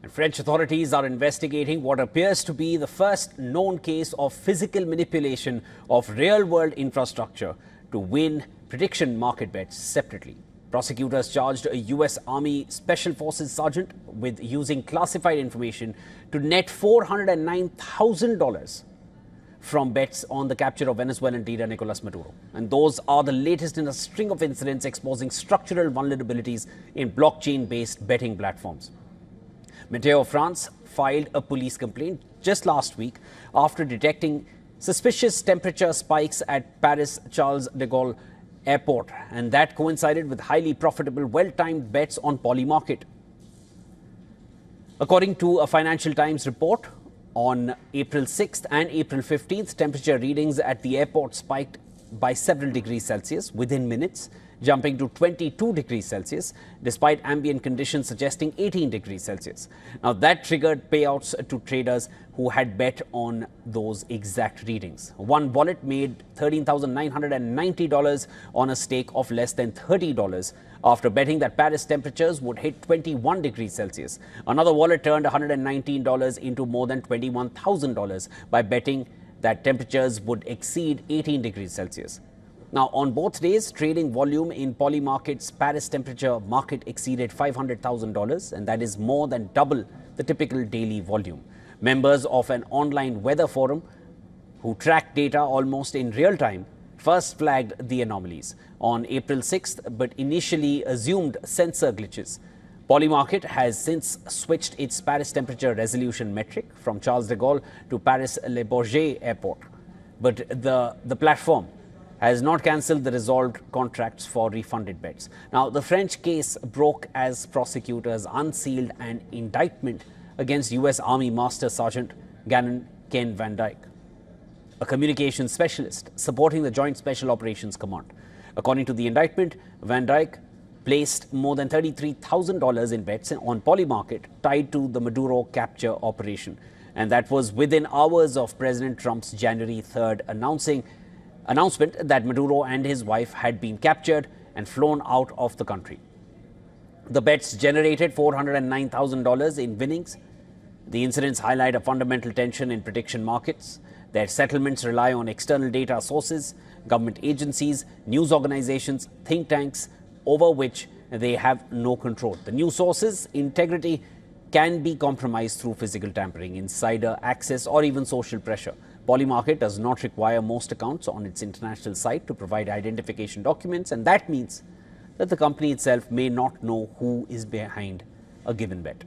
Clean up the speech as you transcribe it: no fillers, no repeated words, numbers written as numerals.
And French authorities are investigating what appears to be the first known case of physical manipulation of real-world infrastructure to win prediction market bets separately. Prosecutors charged a U.S. Army Special Forces sergeant with using classified information to net $409,000 from bets on the capture of Venezuelan leader Nicolas Maduro. And those are the latest in a string of incidents exposing structural vulnerabilities in blockchain-based betting platforms. Meteo France filed a police complaint just last week after detecting suspicious temperature spikes at Paris Charles de Gaulle Airport, and that coincided with highly profitable, well-timed bets on Polymarket. According to a Financial Times report, on April 6th and April 15th, temperature readings at the airport spiked by several degrees Celsius within minutes, jumping to 22 degrees Celsius, despite ambient conditions suggesting 18 degrees Celsius. Now, that triggered payouts to traders who had bet on those exact readings. One wallet made $13,990 on a stake of less than $30 after betting that Paris temperatures would hit 21 degrees Celsius. Another wallet turned $119 into more than $21,000 by betting that temperatures would exceed 18 degrees Celsius. Now, on both days, trading volume in Polymarket's Paris temperature market exceeded $500,000, and that is more than double the typical daily volume. Members of an online weather forum who track data almost in real time first flagged the anomalies on April 6th, but initially assumed sensor glitches. Polymarket has since switched its Paris temperature resolution metric from Charles de Gaulle to Paris Le Bourget Airport. But the platform has not cancelled the resolved contracts for refunded bets. Now, the French case broke as prosecutors unsealed an indictment against U.S. Army Master Sergeant Ken Van Dyke, a communications specialist supporting the Joint Special Operations Command. According to the indictment, Van Dyke placed more than $33,000 in bets on Polymarket tied to the Maduro capture operation. And that was within hours of President Trump's January 3rd announcement that Maduro and his wife had been captured and flown out of the country. The bets generated $409,000 in winnings. The incidents highlight a fundamental tension in prediction markets. Their settlements rely on external data sources, government agencies, news organizations, think tanks, over which they have no control. The news sources' integrity can be compromised through physical tampering, insider access, or even social pressure. Polymarket does not require most accounts on its international site to provide identification documents, and that means that the company itself may not know who is behind a given bet.